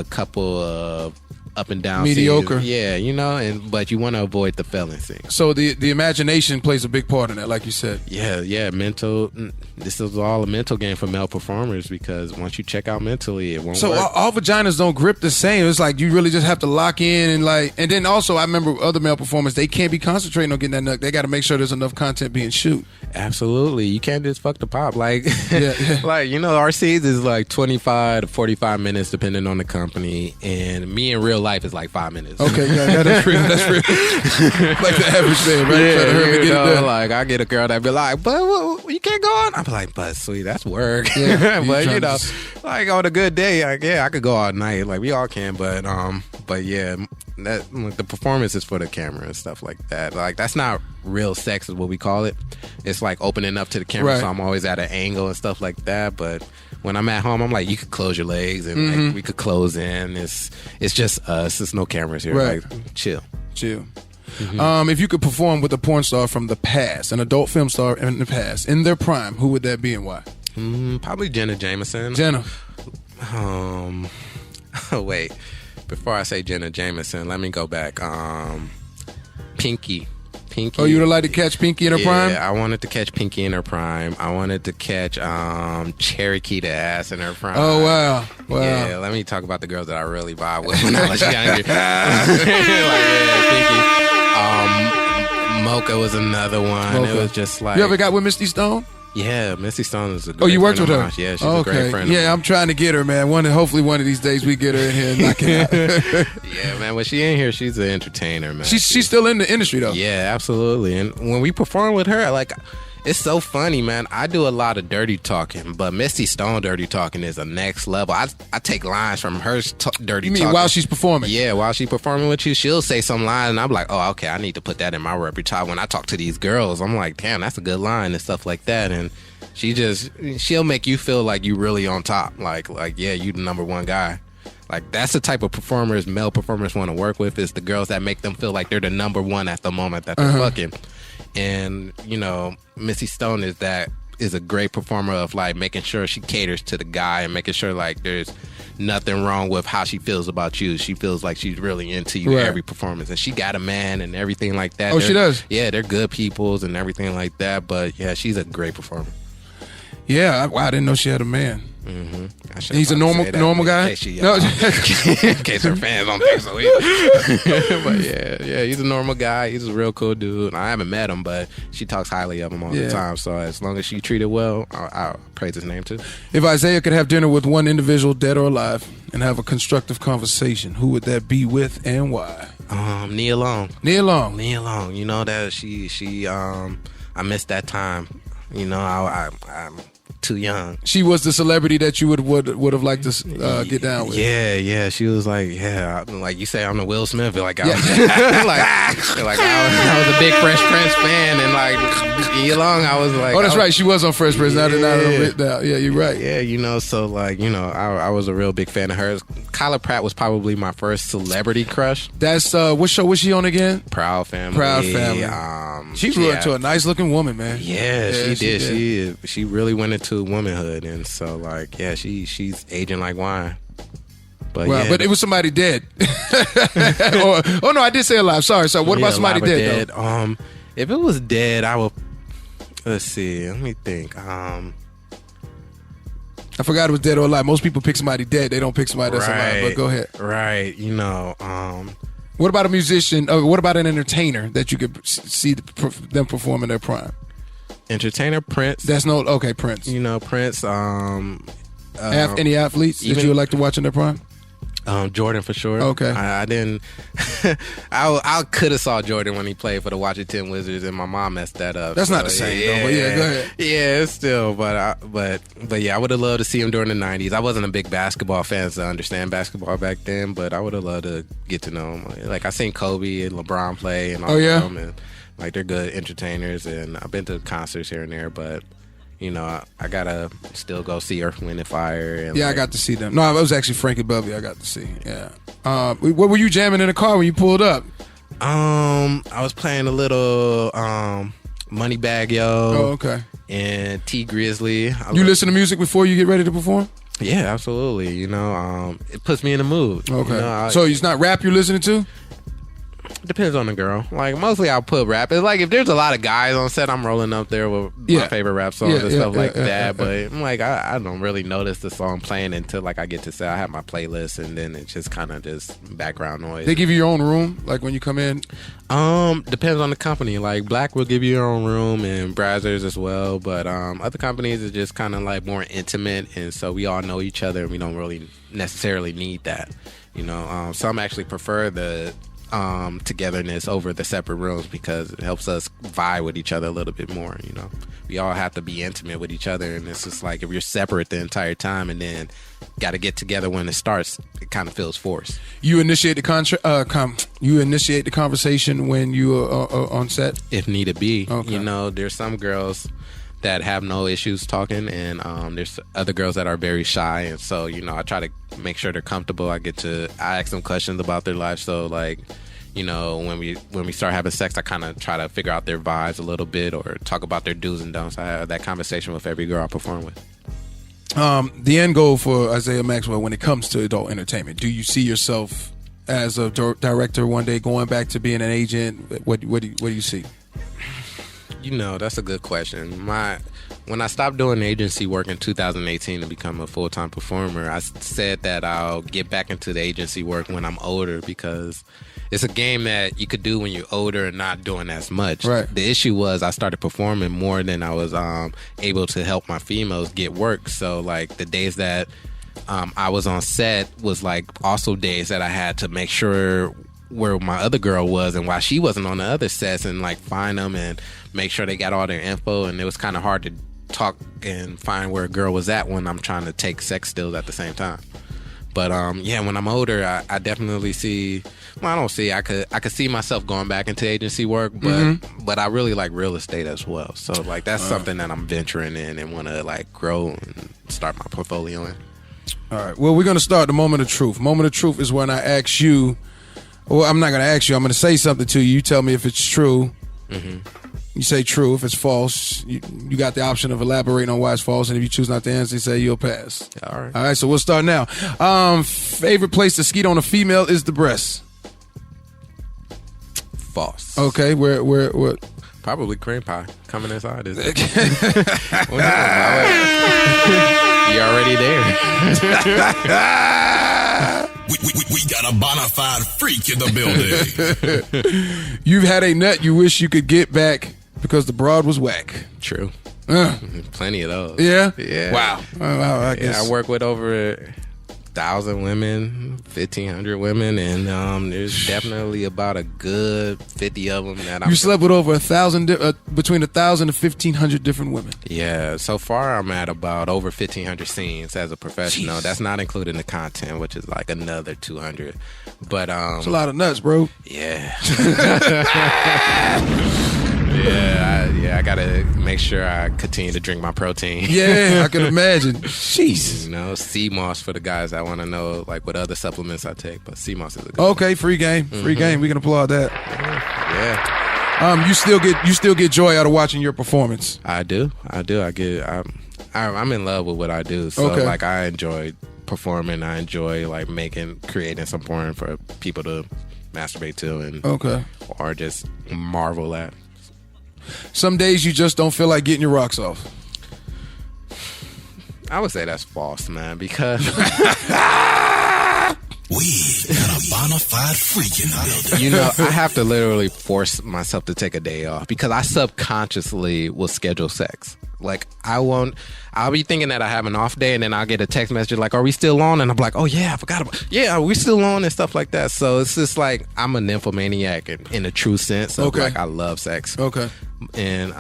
couple of up and down mediocre scenes. Yeah, you know, but you want to avoid the failing scene. So the imagination plays a big part in that, like you said. Yeah, mental. This is all a mental game for male performers because once you check out mentally, it won't work. All vaginas don't grip the same. It's like you really just have to lock in and then also I remember other male performers, they can't be concentrating on getting that nut. They got to make sure there's enough content being shoot. Absolutely, you can't just fuck the pop like like, you know, our scenes is like 25 to 45 minutes depending on the company, and me in real life is like 5 minutes. Okay, yeah, that's real. That's real. Like the average thing, right? Yeah, you know, like I get a girl that be like, but you can't go on. I'm like, but sweet, that's work. Yeah, but you know, like on a good day, like I could go all night. Like we all can, but yeah, the performance is for the camera and stuff like that. Like that's not real sex is what we call it. It's like opening up to the camera, so I'm always at an angle and stuff like that. But when I'm at home, I'm like, you could close your legs and like, we could close in. It's just us. There's no cameras here. Right. Like chill. Mm-hmm. If you could perform with a porn star from the past, an adult film star in the past, in their prime, who would that be and why? Probably Jenna Jameson. Jenna. Wait. Before I say Jenna Jameson, let me go back. Pinky. Oh, you would have liked to catch Pinky in her prime? Yeah, I wanted to catch Pinky in her prime. I wanted to catch Cherokee the ass in her prime. Oh, wow. Yeah, let me talk about the girls that I really vibe with when I was younger. Pinky. Mocha was another one. It was just like... You ever got with Misty Stone? Yeah, Missy Stone is a great Oh, you worked friend with of her? mine. Yeah, she's a great friend of mine. I'm trying to get her, man. Hopefully one of these days we get her in here and knock it out. Yeah, man. When she in here, she's an entertainer, man. She's still in the industry, though. Yeah, absolutely. And when we perform with her, like, it's so funny, man. I do a lot of dirty talking, but Misty Stone dirty talking is a next level. I take lines from her dirty talking. You mean while she's performing? Yeah, while she's performing with you, she'll say some line, and I'm like, oh, okay, I need to put that in my repertoire. When I talk to these girls, I'm like, damn, that's a good line and stuff like that. And she'll make you feel like you really on top. Like, yeah, you the number one guy. Like, that's the type of performers male performers want to work with, is the girls that make them feel like they're the number one at the moment that they're fucking. And, you know, Missy Stone is a great performer of, like, making sure she caters to the guy and making sure, like, there's nothing wrong with how she feels about you. She feels like she's really into you every performance, and she got a man and everything like that. Oh, she does? Yeah, they're good peoples and everything like that, but yeah, she's a great performer. Yeah, I didn't know she had a man. Mm-hmm. He's a normal guy? In case her fans don't think so either. But yeah, he's a normal guy. He's a real cool dude. I haven't met him, but she talks highly of him all the time. So as long as she treated well, I'll praise his name too. If Isiah could have dinner with one individual, dead or alive, and have a constructive conversation, who would that be with and why? Nia Long. Nia Long. Nia Long. You know that she I missed that time. You know, I'm too young. She was the celebrity that you would have liked to get down with. Yeah. She was like you say, I'm the Will Smith. I was a big Fresh Prince fan, and like Nia Long, I was like, oh, that's right. She was on Fresh Prince. Yeah, you're right. Yeah, you know, so like, you know, I was a real big fan of hers. Kyla Pratt was probably my first celebrity crush. That's what show was she on again? Proud Family. She grew into a nice looking woman, man. Yeah, she did. She really went into womanhood, and so like, yeah, she's aging like wine. But well, but it was somebody dead. Oh no, I did say alive. Sorry. So what about somebody dead though? If it was dead, I would. Let's see. Let me think. I forgot it was dead or alive. Most people pick somebody dead. They don't pick somebody that's alive. But go ahead. Right. You know. What about a musician? What about an entertainer that you could see them perform in their prime? Entertainer, Prince. Prince. You know, Prince. Any athletes that you would like to watch in their prime? Jordan for sure. Okay. I didn't. I could have saw Jordan when he played for the Washington Wizards, and my mom messed that up. That's not the same though. But yeah, go ahead. Yeah, still, but yeah, I would have loved to see him during the '90s. I wasn't a big basketball fan to understand basketball back then, but I would have loved to get to know him. Like I seen Kobe and LeBron play, and all of them, and like they're good entertainers, and I've been to concerts here and there, but. You know, I gotta still go see Earth, Wind, and Fire. And I got to see them. No, it was actually Frankie Bubby I got to see. Yeah. What were you jamming in the car when you pulled up? I was playing a little Moneybagg Yo. Oh, okay. And T Grizzly. You listen to music before you get ready to perform? Yeah, absolutely. You know, it puts me in the mood. Okay. You know, so it's not rap you're listening to? Depends on the girl. Like mostly I'll put rap. It's like if there's a lot of guys on set, I'm rolling up there with my favorite rap songs and stuff like that. But I'm like I don't really notice the song playing until like I get to set. I have my playlist, and then it's just kind of just background noise. They give you your own room like when you come in? Depends on the company. Like Black will give you your own room, and Brazzers as well. But other companies is just kind of like more intimate, and so we all know each other, and we don't really necessarily need that. You know, some actually prefer the togetherness over the separate rooms because it helps us vibe with each other a little bit more. You know, we all have to be intimate with each other, and it's just like if you're separate the entire time and then got to get together when it starts, it kind of feels forced. You initiate the conversation when you are on set, if need be. Okay. You know, there's some girls that have no issues talking, and there's other girls that are very shy, and so you know I try to make sure they're comfortable. I ask them questions about their life, so like, you know, when we start having sex, I kind of try to figure out their vibes a little bit or talk about their do's and don'ts. I have that conversation with every girl I perform with. The end goal for Isiah Maxwell when it comes to adult entertainment, do you see yourself as a director one day going back to being an agent? What do you see? You know, that's a good question. When I stopped doing agency work in 2018 to become a full-time performer, I said that I'll get back into the agency work when I'm older because it's a game that you could do when you're older and not doing as much. Right. The issue was I started performing more than I was able to help my females get work. So, like, the days that I was on set was, like, also days that I had to make sure where my other girl was and why she wasn't on the other sets and, like, find them and make sure they got all their info. And it was kind of hard to talk and find where a girl was at when I'm trying to take sex stills at the same time. But yeah, when I'm older, I definitely see. Well, I don't see. I could see myself going back into agency work, but I really like real estate as well. So like that's something that I'm venturing in and want to like grow and start my portfolio in. All right. Well, we're gonna start the moment of truth. Moment of truth is when I ask you. Well, I'm not gonna ask you. I'm gonna say something to you. You tell me if it's true. you say true. If it's false, you got the option of elaborating on why it's false. And if you choose not to answer, you say you'll pass. All right. All right, so we'll start now. Favorite place to skeet on a female is the breast. False. Okay, where? Probably cream pie coming inside. Is it? You're already there. We got a bona fide freak in the building. You've had a nut you wish you could get back because the broad was whack. True. Plenty of those. Yeah? Yeah. Wow. I guess. I work with over 1,000 women, 1,500 women, and there's definitely about a good 50 of them that You slept with over 1,000, between 1,000 and 1,500 different women. Yeah, so far I'm at about over 1,500 scenes as a professional. Jeez. That's not including the content, which is like another 200. But it's a lot of nuts, bro. Yeah. I gotta make sure I continue to drink my protein. Yeah, I can imagine. Jeez. You know, sea moss for the guys that want to know like what other supplements I take, but sea moss is a good Okay, free game. Free game. We can applaud that. Yeah. You still get joy out of watching your performance. I do. I'm in love with what I do. So Okay. like I enjoy performing. I enjoy like creating some porn for people to masturbate to and or just marvel at. Some days you just don't feel like getting your rocks off. I would say that's false, man, because We got a bona fide freak in the building. you know, I have to literally force myself to take a day off because I subconsciously will schedule sex. Like I'll be thinking that I have an off day and then I'll get a text message like, are we still on? And I'm like, oh yeah, I forgot about, yeah, are we still on and stuff like that. So it's just like, I'm a nymphomaniac in a true sense of like, I love sex. Okay. And,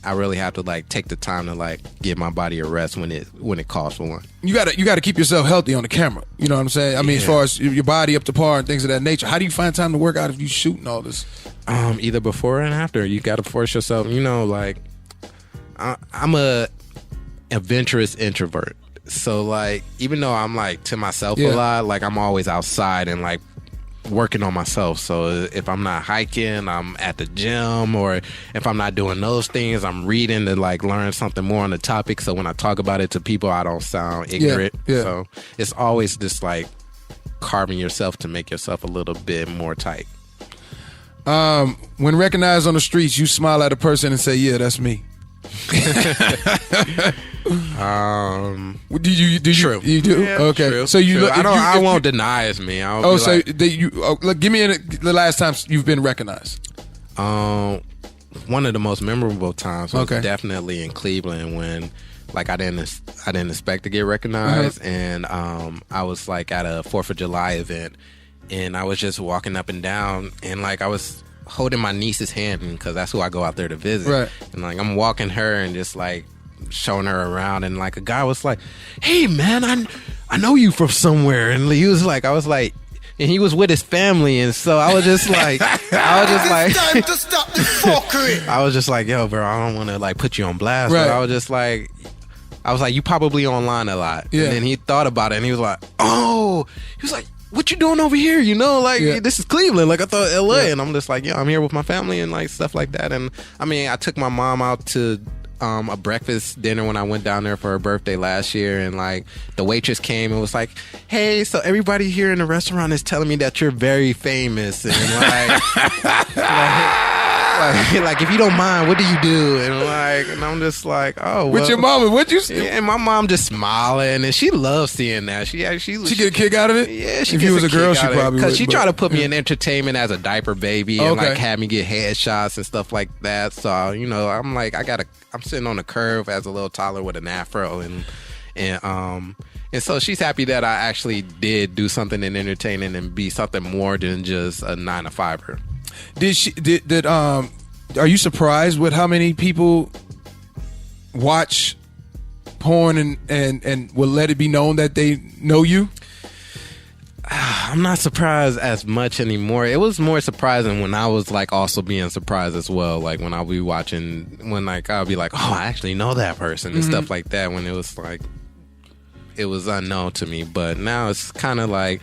I really have to like take the time to like give my body a rest when it calls for one. You gotta keep yourself healthy on the camera. You know what I'm saying? I mean, as far as your body up to par and things of that nature. How do you find time to work out if you shooting all this? Either before and after. You got to force yourself. You know, like I'm a adventurous introvert. So like, even though I'm like to myself a lot, like I'm always outside and like working on myself. So if I'm not hiking, I'm at the gym, or if I'm not doing those things, I'm reading to like learn something more on the topic. So when I talk about it to people, I don't sound ignorant. Yeah. So it's always just like carving yourself to make yourself a little bit more tight. When recognized on the streets, you smile at a person and say, "Yeah, that's me." You do? Yeah, okay. True, so you true. look. I won't deny it's me. Give me the last time you've been recognized. One of the most memorable times was definitely in Cleveland when, like, I didn't expect to get recognized, and I was like at a 4th of July event, and I was just walking up and down, and like I was holding my niece's hand because that's who I go out there to visit, right? And like I'm walking her and just like showing her around, and like a guy was like, "Hey man, I know you from somewhere," and he was like, I was like. And he was with his family, and so I was just like, It's time to stop the fuckery. I was just like, yo, bro, I don't want to like put you on blast, right. But I was like, you probably online a lot. Yeah. And then he thought about it, and he was like, oh, he was like, what you doing over here? You know, like this is Cleveland. Like I thought LA, and I'm just like, yeah, I'm here with my family and like stuff like that. And I mean, I took my mom out to a breakfast dinner when I went down there for her birthday last year, and like the waitress came and was like, hey, so everybody here in the restaurant is telling me that you're very famous, and like if you don't mind, what do you do? And I'm just like, oh, with your mama, what'd you say? And my mom just smiling, and she loves seeing that. She get a kick out of it. Yeah, she if gets you was a girl, kick she out of it. probably because would, she tried to put me in entertainment as a diaper baby and Okay. like had me get headshots and stuff like that. So you know, I'm like, I'm sitting on the curve as a little toddler with an afro, and so she's happy that I actually did do something in entertaining and be something more than just a 9-to-5er. Are you surprised with how many people watch porn and will let it be known that they know you? I'm not surprised as much anymore. It was more surprising when I was like also being surprised as well. Like when I'll be watching, when like I'll be like, oh, I actually know that person and stuff like that. When it was like, it was unknown to me. But now it's kind of like,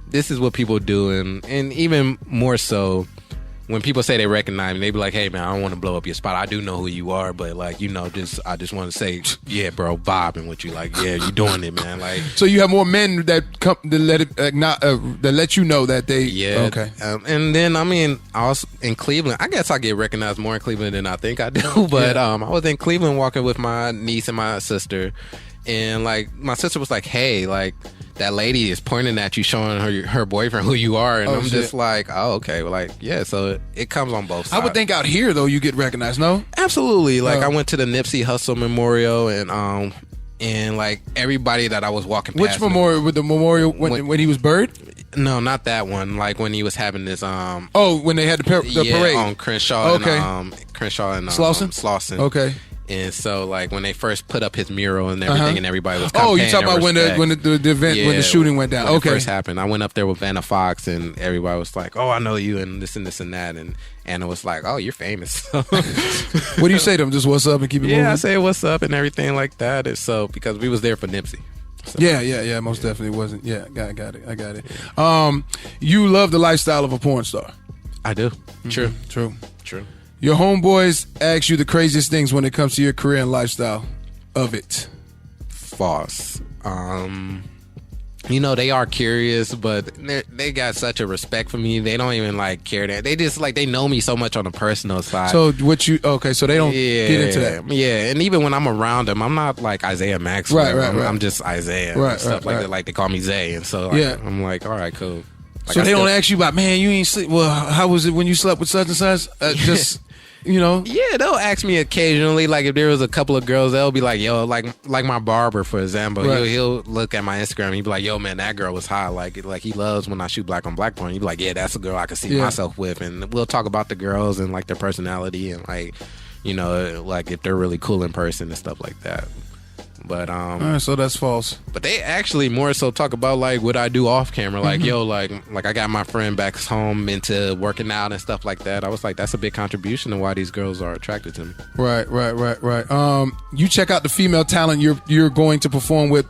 this is what people do, and even more so, when people say they recognize me, they be like, "Hey man, I don't want to blow up your spot. I do know who you are, but like, you know, I just want to say, yeah, bro, vibing with you. Like, yeah, you doing it, man. Like, so you have more men that come to that let you know that they okay. And then I mean, I was in Cleveland. I guess I get recognized more in Cleveland than I think I do. But I was in Cleveland walking with my niece and my sister, and like my sister was like, "Hey, like." That lady is pointing at you, showing her boyfriend who you are, and I'm just like, oh, okay, well, like, yeah. So it comes on both sides. I would think out here though, you get recognized. No, absolutely. Like I went to the Nipsey Hussle Memorial, and like everybody that I was walking past. Which memorial? With the memorial when he was buried? No, not that one. Like when he was having this. When they had the parade on Crenshaw. Okay. And Crenshaw and Slauson. Okay. And so, like, when they first put up his mural and everything, and everybody was kind of you talking about when the event, when the shooting went down. When okay. it first happened. I went up there with Vanna Fox, and everybody was like, oh, I know you, and this and this and that. And Anna was like, oh, you're famous. What do you say to them? Just what's up and keep it moving? Yeah, I say what's up and everything like that. And so, because we was there for Nipsey. So, yeah, most definitely wasn't. Yeah, I got it. You love the lifestyle of a porn star. I do. Mm-hmm. True. Your homeboys ask you the craziest things when it comes to your career and lifestyle of it. False. You know, they are curious, but they got such a respect for me. They don't even like care that. They just like, they know me so much on the personal side. So so they don't get into that. Yeah, and even when I'm around them, I'm not like Isiah Maxwell. Right. I'm just Isaiah. And stuff like that. Like they call me Zay, and so I'm like, all right, cool. Like, so they don't ask you about, man, you ain't sleep. Well, how was it when you slept with such and such? Just. You know? Yeah, they'll ask me occasionally. Like if there was a couple of girls, they'll be like, "Yo," like my barber, for example. Right. He'll look at my Instagram and he'll be like, "Yo, man, that girl was hot." Like he loves when I shoot black on black porn. He'll be like, "Yeah, that's a girl I can see myself with." And we'll talk about the girls and like their personality and like, you know, like if they're really cool in person and stuff like that. But all right, so that's false. But they actually more so talk about like what I do off camera. Like, yo, like I got my friend back home into working out and stuff like that. I was like, that's a big contribution to why these girls are attracted to me. Right. You check out the female talent you're going to perform with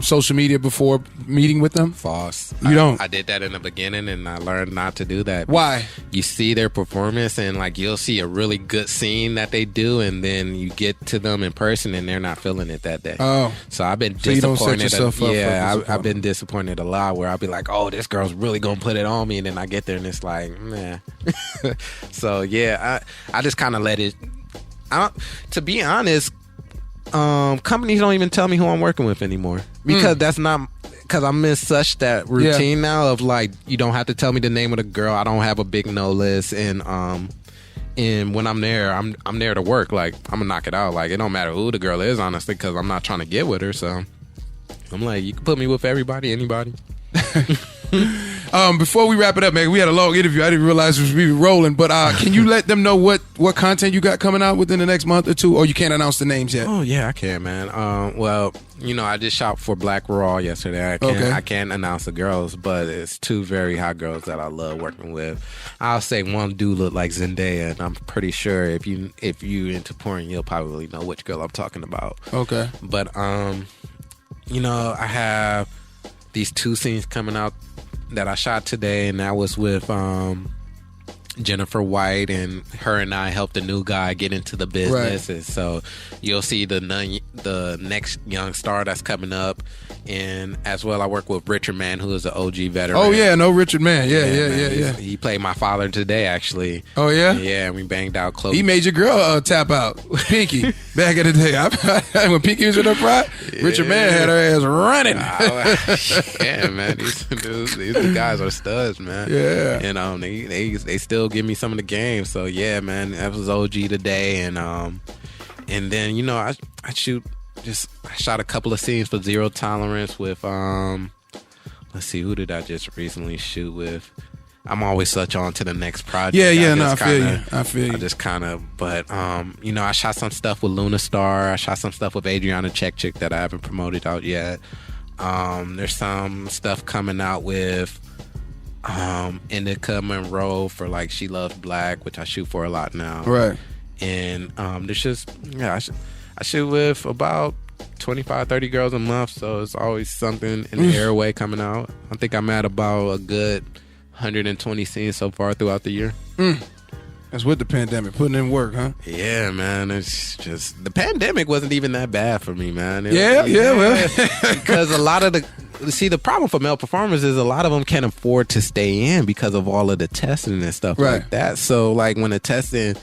social media before meeting with them? False. You don't? I did that in the beginning and I learned not to do that. Why? You see their performance and like you'll see a really good scene that they do, and then you get to them in person and they're not feeling it that day. Oh, so I've been disappointed. You don't set yourself up I've been disappointed a lot. Where I'll be like, "Oh, this girl's really gonna put it on me," and then I get there and it's like, nah. So yeah, I just kind of let it. To be honest, companies don't even tell me who I'm working with anymore because that's not. Because I'm in such that routine now of like, you don't have to tell me the name of the girl. I don't have a big no list, and when I'm there, I'm there to work. Like, I'm gonna knock it out. Like, it don't matter who the girl is, honestly, because I'm not trying to get with her. So I'm like, you can put me with everybody, anybody. Before we wrap it up, man, we had a long interview. I didn't realize we were rolling, but can you let them know what content you got coming out within the next month or two, or you can't announce the names yet? Oh yeah, I can, man. Well, you know, I just shot for Black Raw yesterday. I can't announce the girls, but it's two very hot girls that I love working with. I'll say one do look like Zendaya, and I'm pretty sure if you into porn, you'll probably know which girl I'm talking about. Okay. But you know, I have these two scenes coming out that I shot today, and that was with Jennifer White, and her and I helped a new guy get into the business. Right. And so you'll see the next young star that's coming up. And as well, I work with Richard Mann, who is an OG veteran. Oh yeah, no, Richard Mann. Yeah. He played my father today, actually. Oh yeah? Yeah, and we banged out close. He made your girl tap out, Pinky, back in the day. When Pinky was in her pride, Richard Mann had her ass running. Yeah, man, these guys are studs, man. Yeah. And they still give me some of the game. So yeah, man, that was OG today. And then, you know, I shot a couple of scenes for Zero Tolerance with let's see, who did I just recently shoot with? I'm always such on to the next project. I feel you. I just kind of, but you know, I shot some stuff with Luna Star. I shot some stuff with Adriana Chekchik that I haven't promoted out yet. There's some stuff coming out with Indica Monroe for like She Loves Black, which I shoot for a lot now. Right. And there's just, I shoot with about 25, 30 girls a month, so it's always something in the airway coming out. I think I'm at about a good 120 scenes so far throughout the year. That's with the pandemic, putting in work, huh? Yeah, man. It's just the pandemic wasn't even that bad for me, man. Well, because a lot of the problem for male performers is a lot of them can't afford to stay in because of all of the testing and stuff like that. So, like when the testing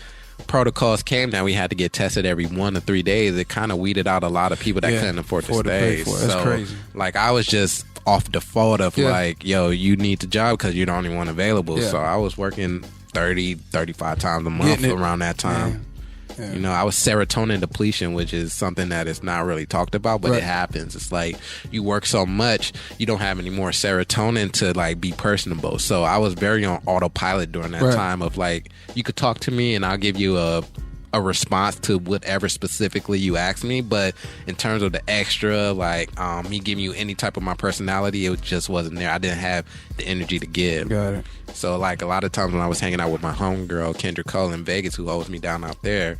protocols came down, we had to get tested every 1 to 3 days. It kind of weeded out a lot of people that couldn't afford to stay. That's crazy. Like I was just off default of like, yo, you need the job because you're the only one available. So I was working 30, 35 times a month around that time. Yeah. You know, I was serotonin depletion, which is something that is not really talked about, but it happens. It's like you work so much, you don't have any more serotonin to like be personable. So I was very on autopilot during that time of like, you could talk to me and I'll give you a response to whatever specifically you ask me, but in terms of the extra, like me giving you any type of my personality, it just wasn't there. I didn't have the energy to give. Got it. So like a lot of times when I was hanging out with my homegirl Kendra Cole in Vegas, who holds me down out there,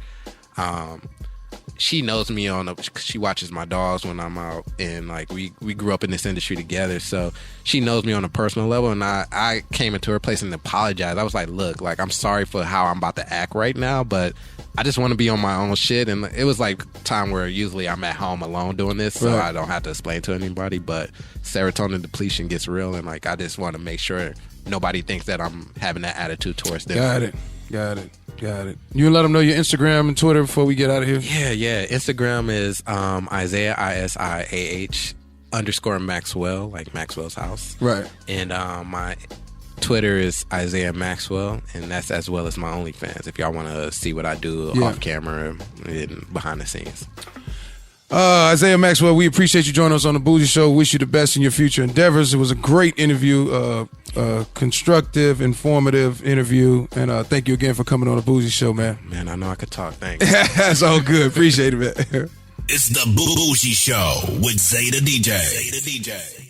she knows me she watches my dogs when I'm out, and like we grew up in this industry together, so she knows me on a personal level. And I came into her place and apologized. I was like, look, like I'm sorry for how I'm about to act right now, but I just want to be on my own shit. And it was like time where usually I'm at home alone doing this, so I don't have to explain to anybody, but serotonin depletion gets real, and like I just want to make sure nobody thinks that I'm having that attitude towards them. Got it. You can let them know your Instagram and Twitter before we get out of here. Yeah. Instagram is Isiah ISIAH _ Maxwell, like Maxwell's house. Right. And my Twitter is Isiah Maxwell, and that's as well as my OnlyFans. If y'all want to see what I do off camera and behind the scenes. Isiah Maxwell, we appreciate you joining us on the Bougie Show. Wish you the best in your future endeavors. It was a great interview, constructive, informative interview, and thank you again for coming on the Bougie Show, man. Man, I know I could talk. Thanks. That's all good. Appreciate it, man. It's the Bougie Show with Zay the DJ.